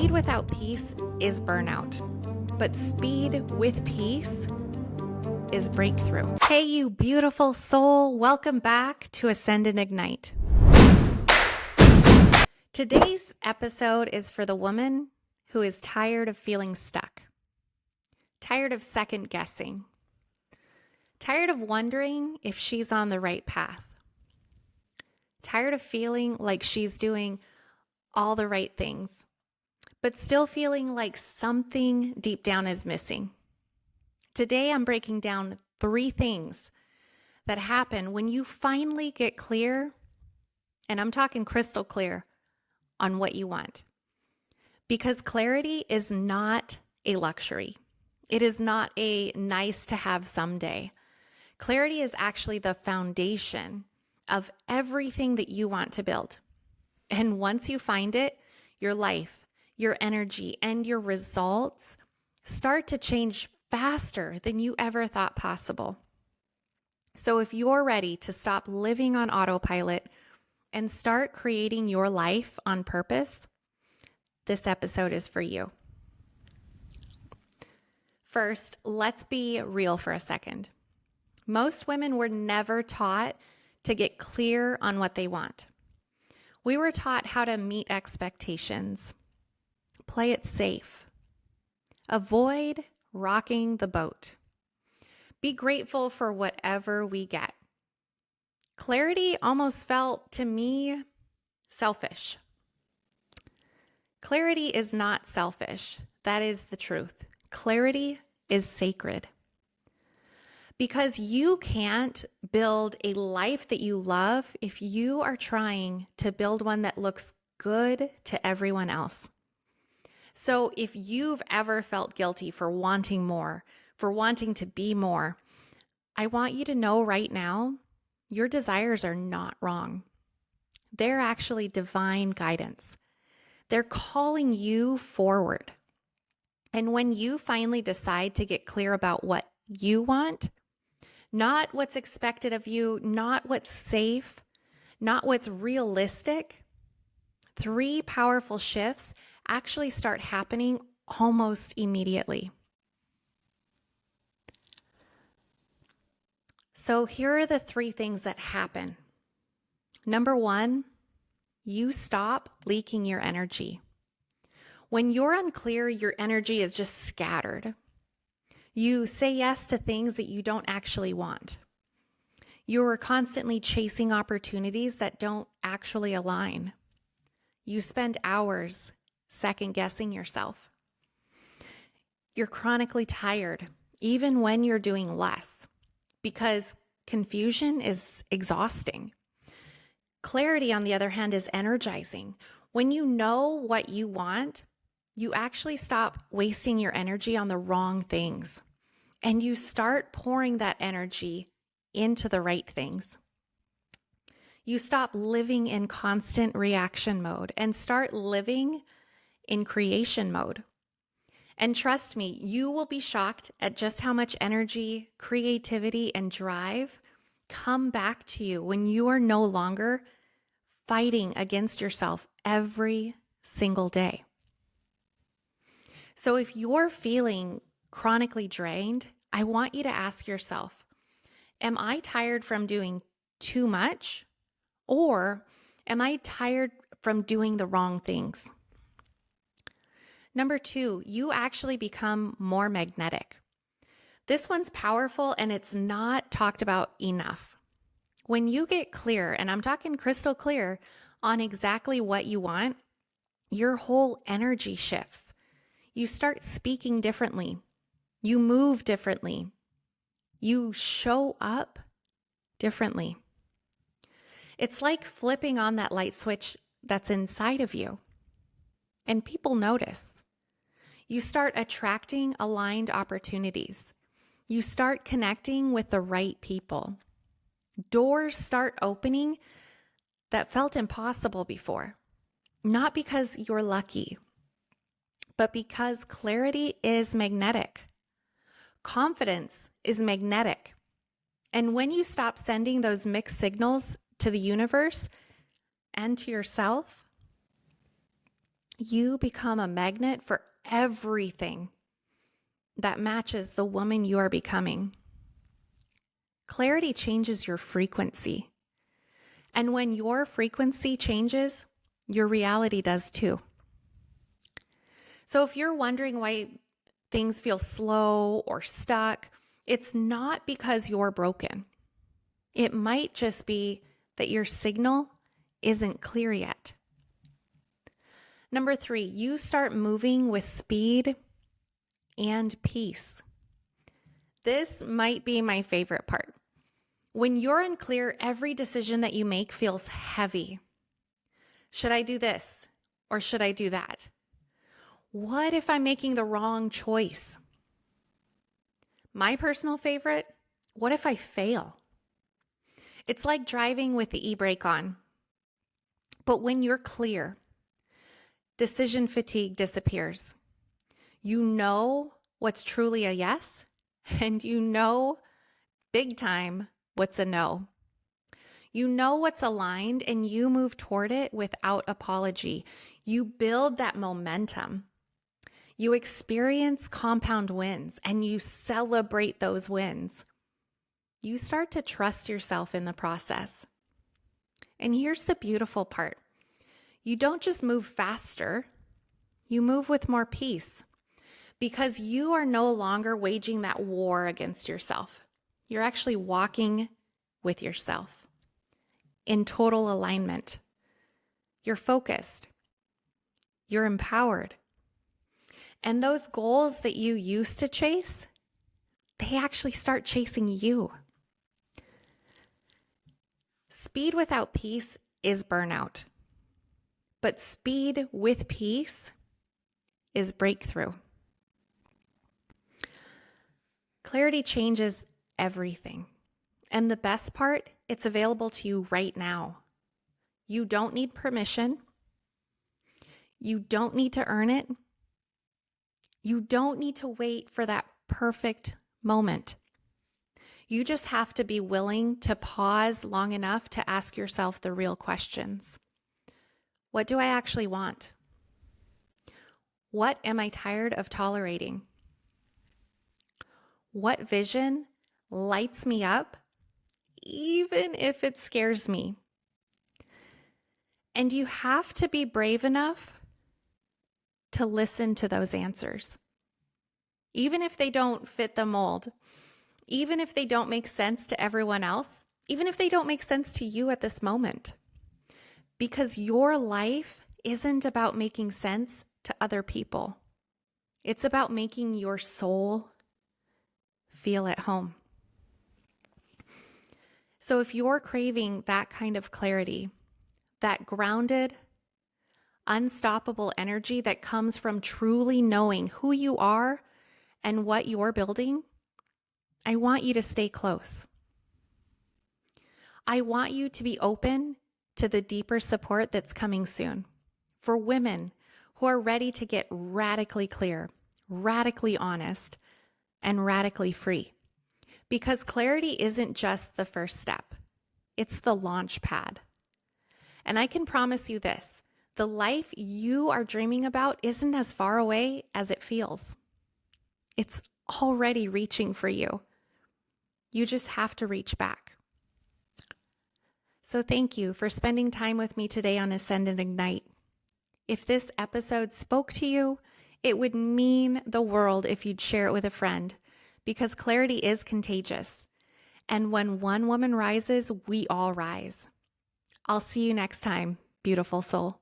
Speed without peace is burnout, but speed with peace is breakthrough. Hey, you beautiful soul, welcome back to Ascend and Ignite. Today's episode is for the woman who is tired of feeling stuck, tired of second guessing, tired of wondering if she's on the right path, tired of feeling like she's doing all the right things, but still feeling like something deep down is missing. Today, I'm breaking down 3 things that happen when you finally get clear, and I'm talking crystal clear, on what you want. Because clarity is not a luxury. It is not a nice to have someday. Clarity is actually the foundation of everything that you want to build. And once you find it, your life, your energy, and your results start to change faster than you ever thought possible. So if you're ready to stop living on autopilot and start creating your life on purpose, this episode is for you. First, let's be real for a second. Most women were never taught to get clear on what they want. We were taught how to meet expectations, play it safe, avoid rocking the boat, be grateful for whatever we get. Clarity almost felt, to me, selfish. Clarity is not selfish. That is the truth. Clarity is sacred. Because you can't build a life that you love if you are trying to build one that looks good to everyone else. So if you've ever felt guilty for wanting more, for wanting to be more, I want you to know right now, your desires are not wrong. They're actually divine guidance. They're calling you forward. And when you finally decide to get clear about what you want, not what's expected of you, not what's safe, not what's realistic, 3 powerful shifts actually start happening almost immediately. So here are the 3 things that happen. Number 1, you stop leaking your energy. When you're unclear, your energy is just scattered. You say yes to things that you don't actually want. You're constantly chasing opportunities that don't actually align. You spend hours second guessing yourself. You're chronically tired, even when you're doing less, because confusion is exhausting. Clarity, on the other hand, is energizing. When you know what you want, you actually stop wasting your energy on the wrong things, and you start pouring that energy into the right things. You stop living in constant reaction mode and start living in creation mode. And trust me, you will be shocked at just how much energy, creativity, and drive come back to you when you are no longer fighting against yourself every single day. So if you're feeling chronically drained, I want you to ask yourself, am I tired from doing too much? Or am I tired from doing the wrong things? Number 2, you actually become more magnetic. This one's powerful and it's not talked about enough. When you get clear, and I'm talking crystal clear, on exactly what you want, your whole energy shifts. You start speaking differently. You move differently. You show up differently. It's like flipping on that light switch that's inside of you. And people notice. You start attracting aligned opportunities. You start connecting with the right people. Doors start opening that felt impossible before. Not because you're lucky, but because clarity is magnetic. Confidence is magnetic. And when you stop sending those mixed signals to the universe and to yourself, you become a magnet for everything that matches the woman you are becoming. Clarity changes your frequency. And when your frequency changes, your reality does too. So if you're wondering why things feel slow or stuck, it's not because you're broken. It might just be that your signal isn't clear yet. Number 3, you start moving with speed and peace. This might be my favorite part. When you're unclear, every decision that you make feels heavy. Should I do this or should I do that? What if I'm making the wrong choice? My personal favorite, what if I fail? It's like driving with the e-brake on. But when you're clear, decision fatigue disappears. You know what's truly a yes, and you know big time what's a no. You know what's aligned, and you move toward it without apology. You build that momentum. You experience compound wins, and you celebrate those wins. You start to trust yourself in the process. And here's the beautiful part. You don't just move faster, you move with more peace because you are no longer waging that war against yourself. You're actually walking with yourself in total alignment. You're focused. You're empowered. And those goals that you used to chase, they actually start chasing you. Speed without peace is burnout. But speed with peace is breakthrough. Clarity changes everything. And the best part, it's available to you right now. You don't need permission. You don't need to earn it. You don't need to wait for that perfect moment. You just have to be willing to pause long enough to ask yourself the real questions. What do I actually want? What am I tired of tolerating? What vision lights me up, even if it scares me? And you have to be brave enough to listen to those answers. Even if they don't fit the mold, even if they don't make sense to everyone else, even if they don't make sense to you at this moment. Because your life isn't about making sense to other people. It's about making your soul feel at home. So if you're craving that kind of clarity, that grounded, unstoppable energy that comes from truly knowing who you are and what you're building, I want you to stay close. I want you to be open to the deeper support that's coming soon for women who are ready to get radically clear, radically honest, and radically free. Because clarity isn't just the first step, it's the launch pad. And I can promise you this, the life you are dreaming about isn't as far away as it feels. It's already reaching for you. You just have to reach back. So thank you for spending time with me today on Ascend and Ignite. If this episode spoke to you, it would mean the world if you'd share it with a friend, because clarity is contagious. And when one woman rises, we all rise. I'll see you next time, beautiful soul.